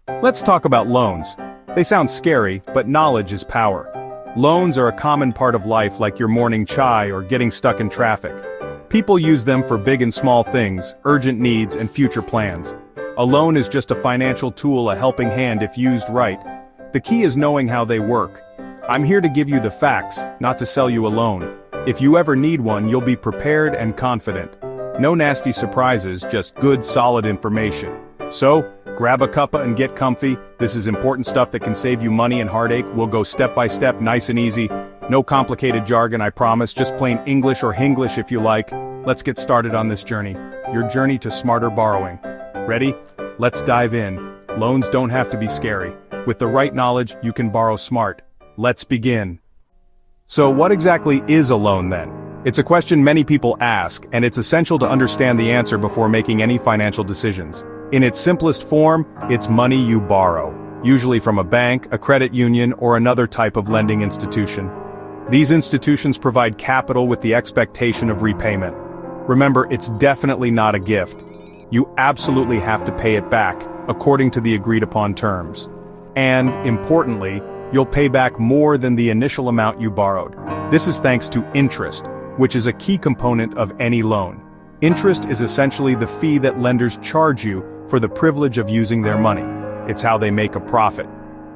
Let's talk about loans. They sound scary, but knowledge is power. Loans are a common part of life, like your morning chai or getting stuck in traffic. People use them for big and small things, urgent needs and future plans. A loan is just a financial tool, a helping hand if used right. The key is knowing how they work. I'm here to give you the facts, not to sell you a loan. If you ever need one, you'll be prepared and confident. No nasty surprises, just good, solid information. So, grab a cuppa and get comfy. This is important stuff that can save you money and heartache. We'll go step by step, nice and easy. No complicated jargon, I promise, just plain English or Hinglish if you like. Let's get started on this journey. Your journey to smarter borrowing. Ready? Let's dive in. Loans don't have to be scary. With the right knowledge, you can borrow smart. Let's begin. So what exactly is a loan then? It's a question many people ask, and it's essential to understand the answer before making any financial decisions. In its simplest form, it's money you borrow, usually from a bank, a credit union, or another type of lending institution. These institutions provide capital with the expectation of repayment. Remember, it's definitely not a gift. You absolutely have to pay it back, according to the agreed-upon terms. And, importantly, you'll pay back more than the initial amount you borrowed. This is thanks to interest, which is a key component of any loan. Interest is essentially the fee that lenders charge you for the privilege of using their money. It's how they make a profit.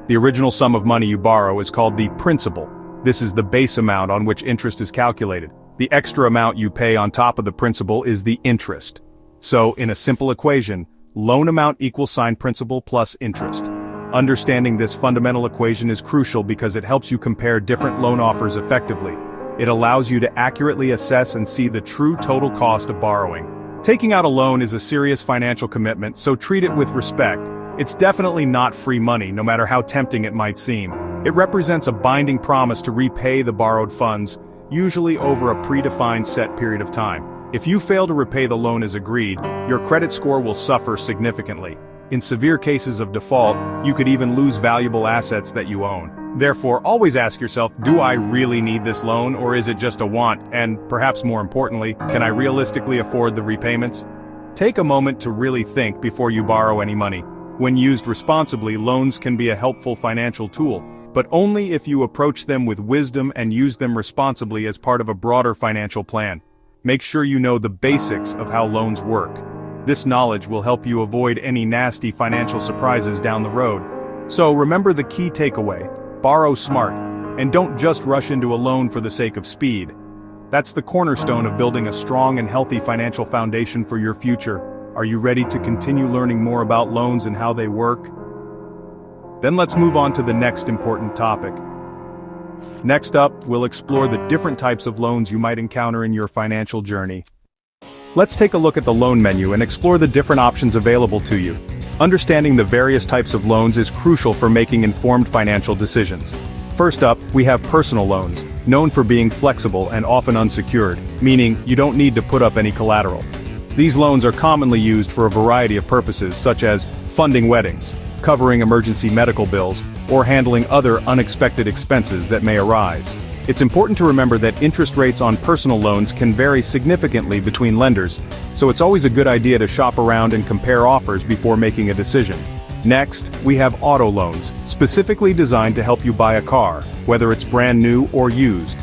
The original sum of money you borrow is called the principal. This is the base amount on which interest is calculated. The extra amount you pay on top of the principal is the interest. So, in a simple equation, loan amount equals principal plus interest. Understanding this fundamental equation is crucial because it helps you compare different loan offers effectively. It allows you to accurately assess and see the true total cost of borrowing. Taking out a loan is a serious financial commitment, so treat it with respect. It's definitely not free money, no matter how tempting it might seem. It represents a binding promise to repay the borrowed funds, usually over a predefined set period of time. If you fail to repay the loan as agreed, your credit score will suffer significantly. In severe cases of default, you could even lose valuable assets that you own. Therefore, always ask yourself, do I really need this loan, or is it just a want? And, perhaps more importantly, can I realistically afford the repayments? Take a moment to really think before you borrow any money. When used responsibly, loans can be a helpful financial tool, but only if you approach them with wisdom and use them responsibly as part of a broader financial plan. Make sure you know the basics of how loans work. This knowledge will help you avoid any nasty financial surprises down the road. So remember the key takeaway: borrow smart, and don't just rush into a loan for the sake of speed. That's the cornerstone of building a strong and healthy financial foundation for your future. Are you ready to continue learning more about loans and how they work? Then let's move on to the next important topic. Next up, we'll explore the different types of loans you might encounter in your financial journey. Let's take a look at the loan menu and explore the different options available to you. Understanding the various types of loans is crucial for making informed financial decisions. First up, we have personal loans, known for being flexible and often unsecured, meaning you don't need to put up any collateral. These loans are commonly used for a variety of purposes, such as funding weddings, covering emergency medical bills, or handling other unexpected expenses that may arise. It's important to remember that interest rates on personal loans can vary significantly between lenders, so it's always a good idea to shop around and compare offers before making a decision. Next, we have auto loans, specifically designed to help you buy a car, whether it's brand new or used.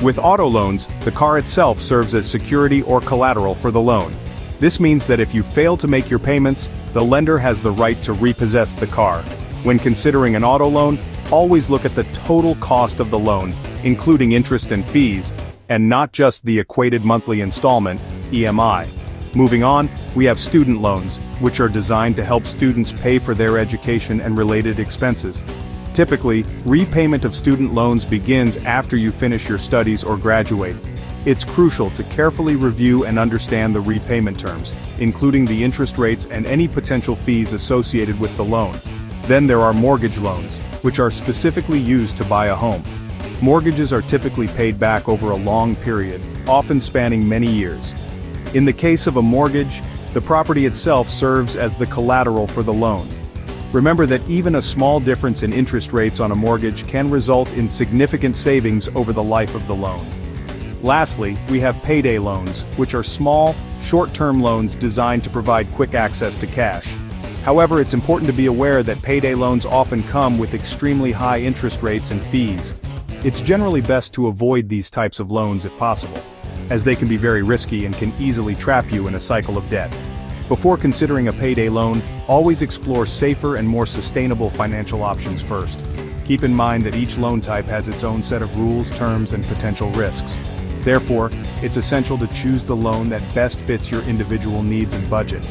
With auto loans, the car itself serves as security or collateral for the loan. This means that if you fail to make your payments, the lender has the right to repossess the car. When considering an auto loan, always look at the total cost of the loan, including interest and fees, and not just the equated monthly installment, EMI. Moving on, we have student loans, which are designed to help students pay for their education and related expenses. Typically, repayment of student loans begins after you finish your studies or graduate. It's crucial to carefully review and understand the repayment terms, including the interest rates and any potential fees associated with the loan. Then there are mortgage loans, which are specifically used to buy a home. Mortgages are typically paid back over a long period, often spanning many years. In the case of a mortgage, the property itself serves as the collateral for the loan. Remember that even a small difference in interest rates on a mortgage can result in significant savings over the life of the loan. Lastly, we have payday loans, which are small, short-term loans designed to provide quick access to cash. However, it's important to be aware that payday loans often come with extremely high interest rates and fees. It's generally best to avoid these types of loans if possible, as they can be very risky and can easily trap you in a cycle of debt. Before considering a payday loan, always explore safer and more sustainable financial options first. Keep in mind that each loan type has its own set of rules, terms, and potential risks. Therefore, it's essential to choose the loan that best fits your individual needs and budget.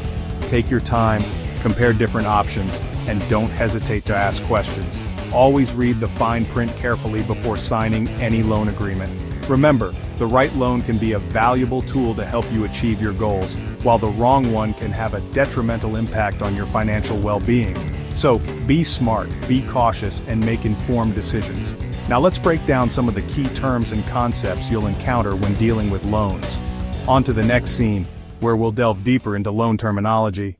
Take your time, compare different options, and don't hesitate to ask questions. Always read the fine print carefully before signing any loan agreement. Remember, the right loan can be a valuable tool to help you achieve your goals, while the wrong one can have a detrimental impact on your financial well-being. So, be smart, be cautious, and make informed decisions. Now let's break down some of the key terms and concepts you'll encounter when dealing with loans. On to the next scene, where we'll delve deeper into loan terminology.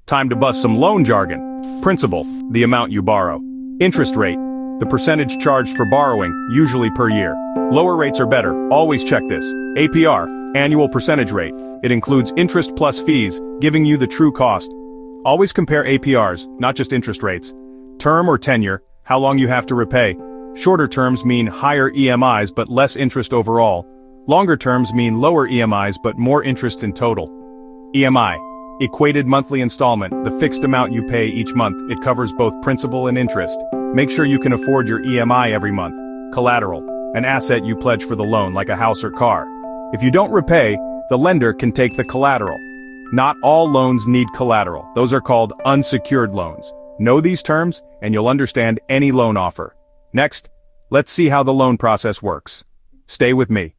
Time to bust some loan jargon. Principal, the amount you borrow. Interest rate, the percentage charged for borrowing, usually per year. Lower rates are better, always check this. APR, annual percentage rate. It includes interest plus fees, giving you the true cost. Always compare APRs, not just interest rates. Term or tenure, how long you have to repay. Shorter terms mean higher EMIs but less interest overall. Longer terms mean lower EMIs but more interest in total. EMI, equated monthly installment, the fixed amount you pay each month. It covers both principal and interest. Make sure you can afford your EMI every month. Collateral, an asset you pledge for the loan like a house or car. If you don't repay, the lender can take the collateral. Not all loans need collateral. Those are called unsecured loans. Know these terms, and you'll understand any loan offer. Next, let's see how the loan process works. Stay with me.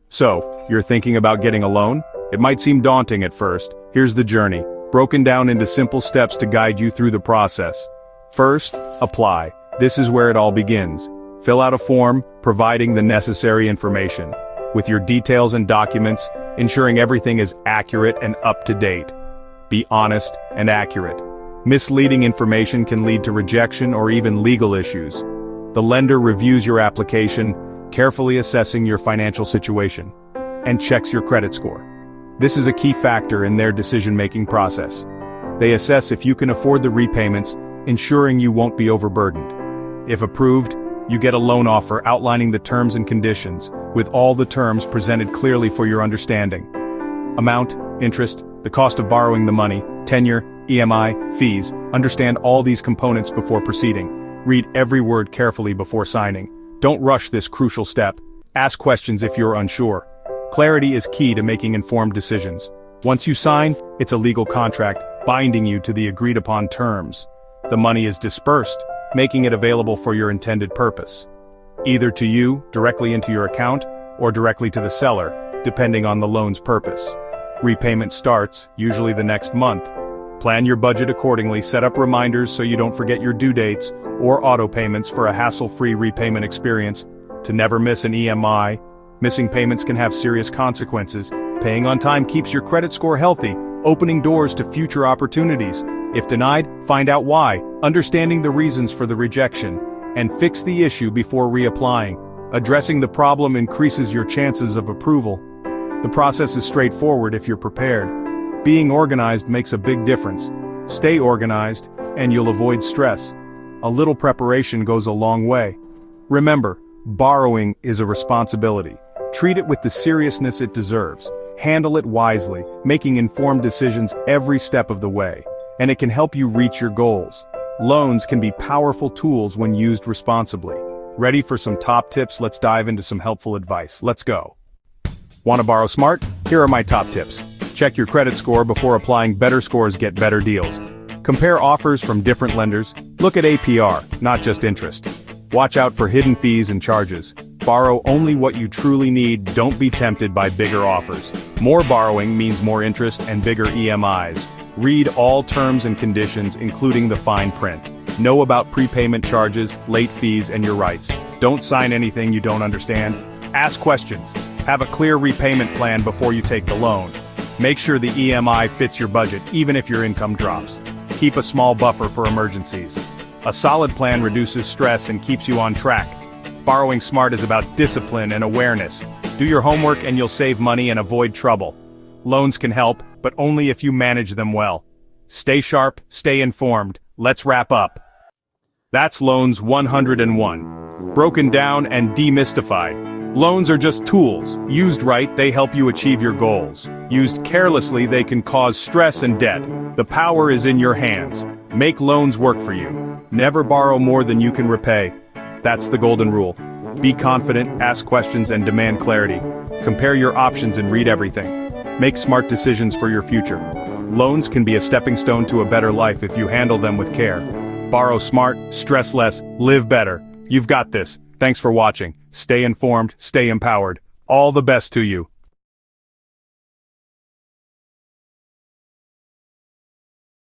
So, you're thinking about getting a loan? It might seem daunting at first. Here's the journey, broken down into simple steps to guide you through the process. First, apply. This is where it all begins. Fill out a form, providing the necessary information, with your details and documents, ensuring everything is accurate and up to date. Be honest and accurate. Misleading information can lead to rejection or even legal issues. The lender reviews your application, carefully assessing your financial situation, and checks your credit score. This is a key factor in their decision-making process. They assess if you can afford the repayments, ensuring you won't be overburdened. If approved, you get a loan offer outlining the terms and conditions, with all the terms presented clearly for your understanding. Amount, interest, the cost of borrowing the money, tenure, EMI, fees. Understand all these components before proceeding. Read every word carefully before signing. Don't rush this crucial step. Ask questions if you're unsure. Clarity is key to making informed decisions. Once you sign, it's a legal contract, binding you to the agreed-upon terms. The money is dispersed, making it available for your intended purpose. Either to you, directly into your account, or directly to the seller, depending on the loan's purpose. Repayment starts, usually the next month. Plan your budget accordingly, set up reminders so you don't forget your due dates, or auto payments for a hassle-free repayment experience. To never miss an EMI. Missing payments can have serious consequences. Paying on time keeps your credit score healthy, opening doors to future opportunities. If denied, find out why, understanding the reasons for the rejection, and fix the issue before reapplying. Addressing the problem increases your chances of approval. The process is straightforward if you're prepared. Being organized makes a big difference. Stay organized, and you'll avoid stress. A little preparation goes a long way. Remember, borrowing is a responsibility. Treat it with the seriousness it deserves. Handle it wisely, making informed decisions every step of the way. And it can help you reach your goals. Loans can be powerful tools when used responsibly. Ready for some top tips? Let's dive into some helpful advice. Let's go. Want to borrow smart? Here are my top tips. Check your credit score before applying. Better scores get better deals. Compare offers from different lenders. Look at APR, not just interest. Watch out for hidden fees and charges. Borrow only what you truly need. Don't be tempted by bigger offers. More borrowing means more interest and bigger EMIs. Read all terms and conditions, including the fine print. Know about prepayment charges, late fees, and your rights. Don't sign anything you don't understand. Ask questions. Have a clear repayment plan before you take the loan. Make sure the EMI fits your budget, even if your income drops. Keep a small buffer for emergencies. A solid plan reduces stress and keeps you on track. Borrowing smart is about discipline and awareness. Do your homework and you'll save money and avoid trouble. Loans can help, but only if you manage them well. Stay sharp, stay informed. Let's wrap up. That's Loans 101. Broken down and demystified. Loans are just tools. Used right, they help you achieve your goals. Used carelessly, they can cause stress and debt. The power is in your hands. Make loans work for you. Never borrow more than you can repay. That's the golden rule. Be confident, ask questions, and demand clarity. Compare your options and read everything. Make smart decisions for your future. Loans can be a stepping stone to a better life if you handle them with care. Borrow smart, stress less, live better. You've got this. Thanks for watching. Stay informed, stay empowered. All the best to you.